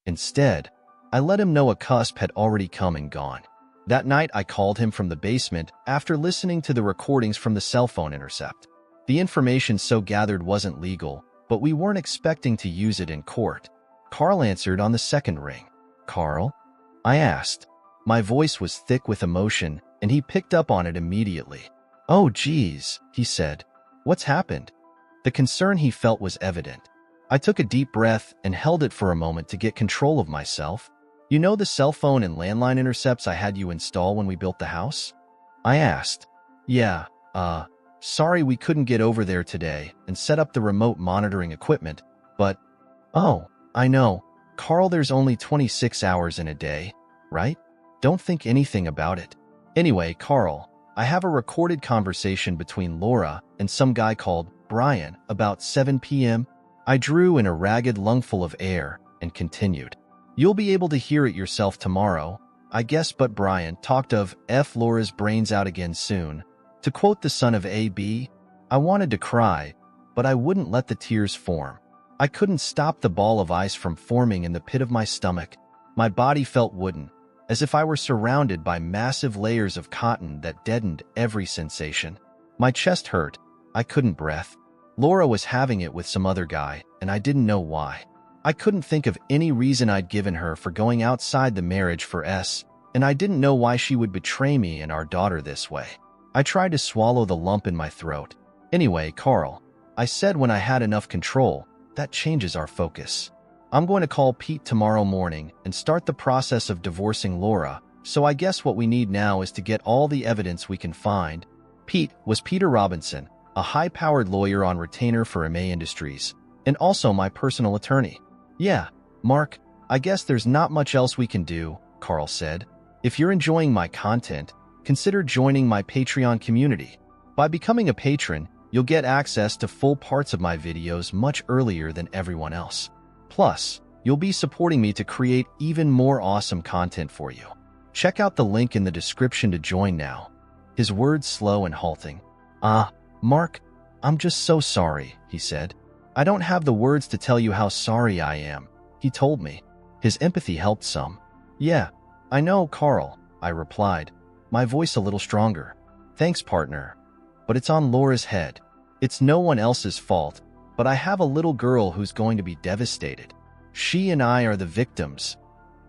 Instead, I let him know a cusp had already come and gone. That night, I called him from the basement after listening to the recordings from the cell phone intercept. The information so gathered wasn't legal, but we weren't expecting to use it in court. Carl answered on the second ring. "Carl?" I asked. My voice was thick with emotion, and he picked up on it immediately. "Oh, geez," he said. "What's happened?" The concern he felt was evident. I took a deep breath and held it for a moment to get control of myself. "You know the cell phone and landline intercepts I had you install when we built the house?" I asked. "Yeah, sorry we couldn't get over there today and set up the remote monitoring equipment, but..." "Oh, I know. Carl, there's only 26 hours in a day, right? Don't think anything about it. Anyway, Carl, I have a recorded conversation between Laura and some guy called Brian about 7 p.m. I drew in a ragged lungful of air and continued. "You'll be able to hear it yourself tomorrow, I guess, but Brian talked of F Laura's brains out again soon. To quote the son of A.B., I wanted to cry, but I wouldn't let the tears form. I couldn't stop the ball of ice from forming in the pit of my stomach. My body felt wooden, as if I were surrounded by massive layers of cotton that deadened every sensation. My chest hurt. I couldn't breathe. Laura was having it with some other guy, and I didn't know why. I couldn't think of any reason I'd given her for going outside the marriage for S, and I didn't know why she would betray me and our daughter this way. I tried to swallow the lump in my throat. "Anyway, Carl," I said when I had enough control, "that changes our focus. I'm going to call Pete tomorrow morning and start the process of divorcing Laura, so I guess what we need now is to get all the evidence we can find." Pete was Peter Robinson, a high-powered lawyer on retainer for MA Industries, and also my personal attorney. "Yeah, Mark, I guess there's not much else we can do," Carl said. "If you're enjoying my content, consider joining my Patreon community. By becoming a patron, you'll get access to full parts of my videos much earlier than everyone else. Plus, you'll be supporting me to create even more awesome content for you. Check out the link in the description to join now." His words slow and halting. Mark, I'm just so sorry," he said. "I don't have the words to tell you how sorry I am," he told me. His empathy helped some. "Yeah, I know, Carl," I replied, my voice a little stronger. "Thanks, partner. But it's on Laura's head. It's no one else's fault, but I have a little girl who's going to be devastated. She and I are the victims,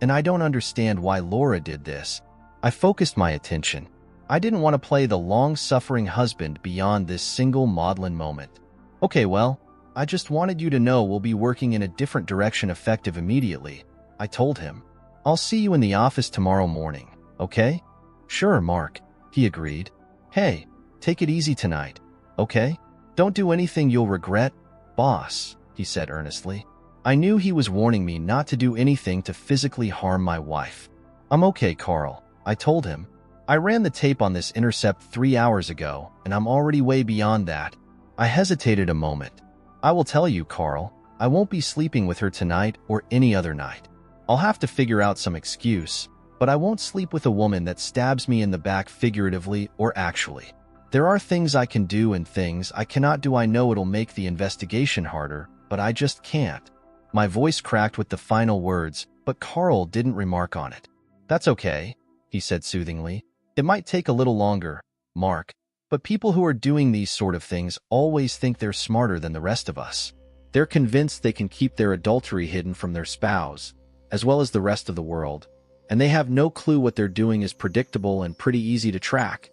and I don't understand why Laura did this." I focused my attention. I didn't want to play the long-suffering husband beyond this single maudlin moment. "Okay, well, I just wanted you to know we'll be working in a different direction effective immediately," I told him. "I'll see you in the office tomorrow morning, okay?" "Sure, Mark," he agreed. "Hey, take it easy tonight, okay? Don't do anything you'll regret, boss," he said earnestly. I knew he was warning me not to do anything to physically harm my wife. "I'm okay, Carl," I told him. "I ran the tape on this intercept 3 hours ago, and I'm already way beyond that." I hesitated a moment. "I will tell you, Carl, I won't be sleeping with her tonight or any other night. I'll have to figure out some excuse, but I won't sleep with a woman that stabs me in the back figuratively or actually. There are things I can do and things I cannot do. I know it'll make the investigation harder, but I just can't." My voice cracked with the final words, but Carl didn't remark on it. "That's okay," he said soothingly. "It might take a little longer, Mark, but people who are doing these sort of things always think they're smarter than the rest of us. They're convinced they can keep their adultery hidden from their spouse, as well as the rest of the world, and they have no clue what they're doing is predictable and pretty easy to track."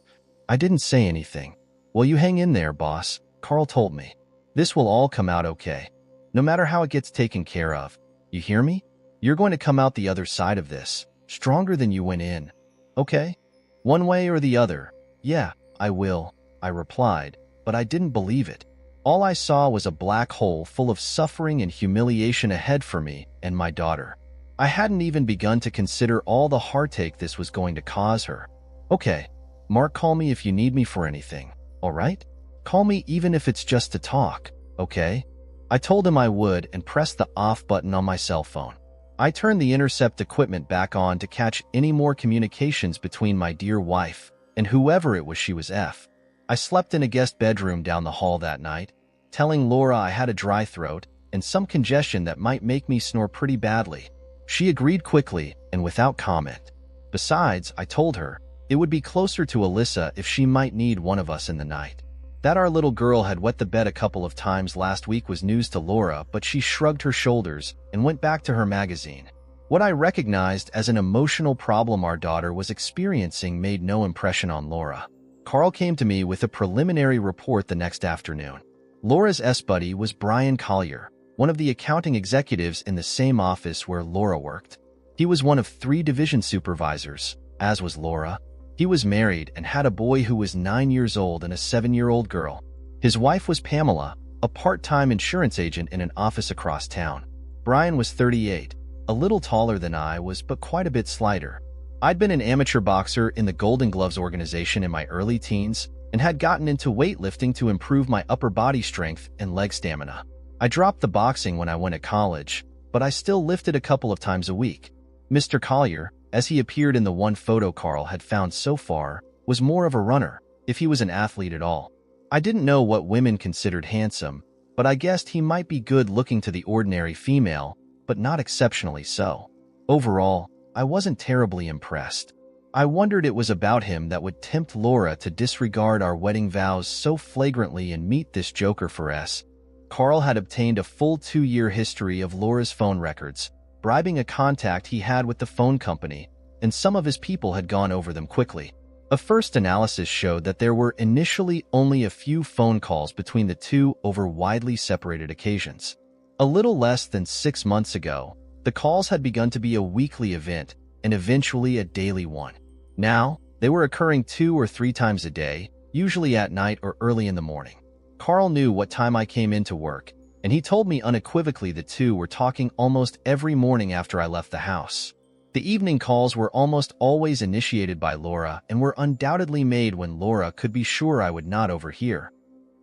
I didn't say anything. "Well, you hang in there, boss," Carl told me. "This will all come out okay, no matter how it gets taken care of. You hear me? You're going to come out the other side of this, stronger than you went in. Okay? One way or the other." "Yeah, I will," I replied, but I didn't believe it. All I saw was a black hole full of suffering and humiliation ahead for me and my daughter. I hadn't even begun to consider all the heartache this was going to cause her. "Okay, Mark, call me if you need me for anything, all right? Call me even if it's just to talk, okay?" I told him I would and pressed the off button on my cell phone. I turned the intercept equipment back on to catch any more communications between my dear wife and whoever it was she was F. I slept in a guest bedroom down the hall that night, telling Laura I had a dry throat and some congestion that might make me snore pretty badly. She agreed quickly and without comment. Besides, I told her, it would be closer to Alyssa if she might need one of us in the night. That our little girl had wet the bed a couple of times last week was news to Laura, but she shrugged her shoulders and went back to her magazine. What I recognized as an emotional problem our daughter was experiencing made no impression on Laura. Carl came to me with a preliminary report the next afternoon. Laura's S-buddy was Brian Collier, one of the accounting executives in the same office where Laura worked. He was one of 3 division supervisors, as was Laura. He was married and had a boy who was 9 years old and a 7-year-old girl. His wife was Pamela, a part-time insurance agent in an office across town. Brian was 38, a little taller than I was but quite a bit slighter. I'd been an amateur boxer in the Golden Gloves organization in my early teens and had gotten into weightlifting to improve my upper body strength and leg stamina. I dropped the boxing when I went to college, but I still lifted a couple of times a week. Mr. Collier, as he appeared in the one photo Carl had found so far, was more of a runner, if he was an athlete at all. I didn't know what women considered handsome, but I guessed he might be good looking to the ordinary female, but not exceptionally so. Overall, I wasn't terribly impressed. I wondered it was about him that would tempt Laura to disregard our wedding vows so flagrantly and meet this joker for S. Carl had obtained a full 2-year history of Laura's phone records, bribing a contact he had with the phone company, and some of his people had gone over them quickly. A first analysis showed that there were initially only a few phone calls between the two over widely separated occasions. A little less than 6 months ago, the calls had begun to be a weekly event and eventually a daily one. Now, they were occurring 2 or 3 times a day, usually at night or early in the morning. Carl knew what time I came into work, and he told me unequivocally the two were talking almost every morning after I left the house. The evening calls were almost always initiated by Laura and were undoubtedly made when Laura could be sure I would not overhear.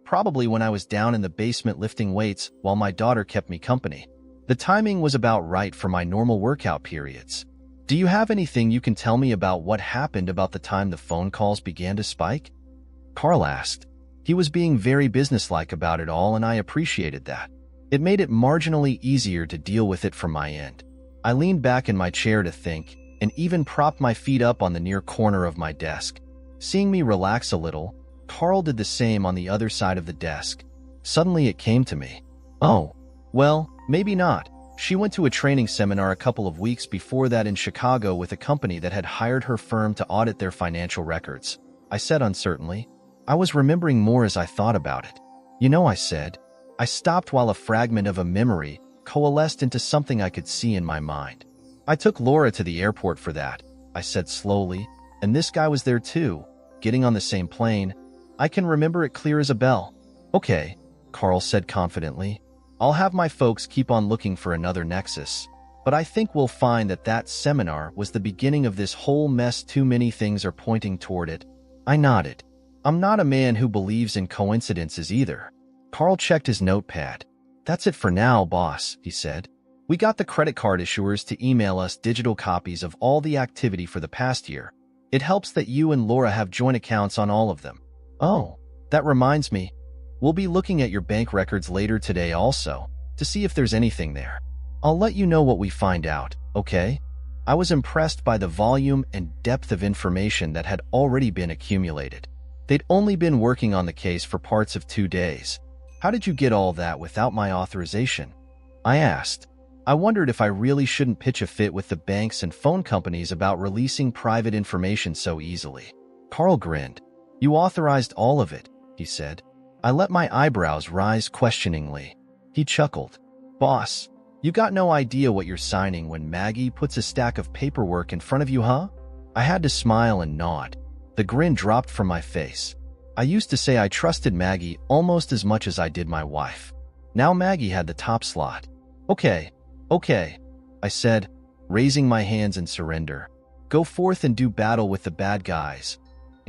Probably when I was down in the basement lifting weights while my daughter kept me company. The timing was about right for my normal workout periods. Do you have anything you can tell me about what happened about the time the phone calls began to spike? Carl asked. He was being very businesslike about it all, and I appreciated that. It made it marginally easier to deal with it from my end. I leaned back in my chair to think, and even propped my feet up on the near corner of my desk. Seeing me relax a little, Carl did the same on the other side of the desk. Suddenly it came to me. Oh, well, maybe not. She went to a training seminar a couple of weeks before that in Chicago with a company that had hired her firm to audit their financial records. I said uncertainly. I was remembering more as I thought about it. You know, I said. I stopped while a fragment of a memory coalesced into something I could see in my mind. I took Laura to the airport for that, I said slowly, and this guy was there too, getting on the same plane. I can remember it clear as a bell. Okay, Carl said confidently. I'll have my folks keep on looking for another nexus, but I think we'll find that that seminar was the beginning of this whole mess. Too many things are pointing toward it. I nodded. I'm not a man who believes in coincidences either. Carl checked his notepad. That's it for now, boss, he said. We got the credit card issuers to email us digital copies of all the activity for the past year. It helps that you and Laura have joint accounts on all of them. Oh, that reminds me. We'll be looking at your bank records later today also, to see if there's anything there. I'll let you know what we find out, okay? I was impressed by the volume and depth of information that had already been accumulated. They'd only been working on the case for parts of 2 days. How did you get all that without my authorization? I asked. I wondered if I really shouldn't pitch a fit with the banks and phone companies about releasing private information so easily. Carl grinned. You authorized all of it, he said. I let my eyebrows rise questioningly. He chuckled. Boss, you got no idea what you're signing when Maggie puts a stack of paperwork in front of you, huh? I had to smile and nod. The grin dropped from my face. I used to say I trusted Maggie almost as much as I did my wife. Now Maggie had the top slot. Okay, I said, raising my hands in surrender. Go forth and do battle with the bad guys.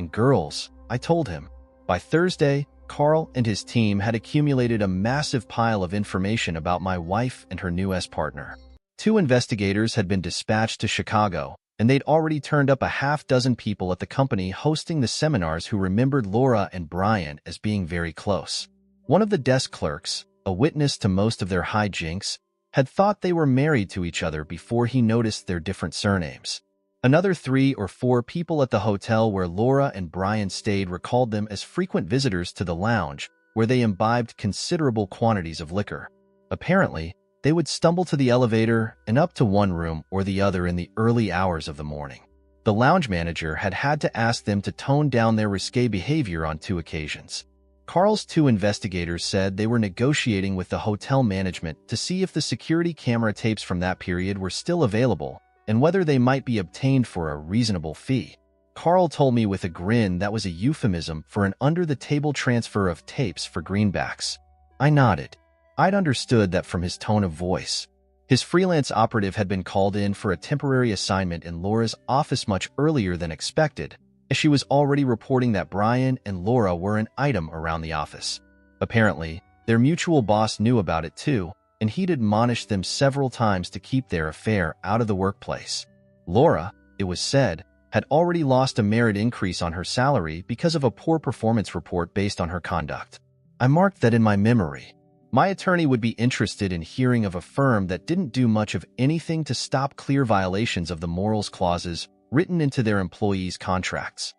And girls, I told him. By Thursday, Carl and his team had accumulated a massive pile of information about my wife and her new partner. 2 investigators had been dispatched to Chicago, and they'd already turned up a half-dozen people at the company hosting the seminars who remembered Laura and Brian as being very close. One of the desk clerks, a witness to most of their hijinks, had thought they were married to each other before he noticed their different surnames. Another 3 or 4 people at the hotel where Laura and Brian stayed recalled them as frequent visitors to the lounge, where they imbibed considerable quantities of liquor. Apparently, they would stumble to the elevator and up to one room or the other in the early hours of the morning. The lounge manager had to ask them to tone down their risque behavior on 2 occasions. Carl's 2 investigators said they were negotiating with the hotel management to see if the security camera tapes from that period were still available and whether they might be obtained for a reasonable fee. Carl told me with a grin that was a euphemism for an under-the-table transfer of tapes for greenbacks. I nodded. I'd understood that from his tone of voice. His freelance operative had been called in for a temporary assignment in Laura's office much earlier than expected, as she was already reporting that Brian and Laura were an item around the office. Apparently, their mutual boss knew about it too, and he'd admonished them several times to keep their affair out of the workplace. Laura, it was said, had already lost a merit increase on her salary because of a poor performance report based on her conduct. I marked that in my memory. My attorney would be interested in hearing of a firm that didn't do much of anything to stop clear violations of the morals clauses written into their employees' contracts.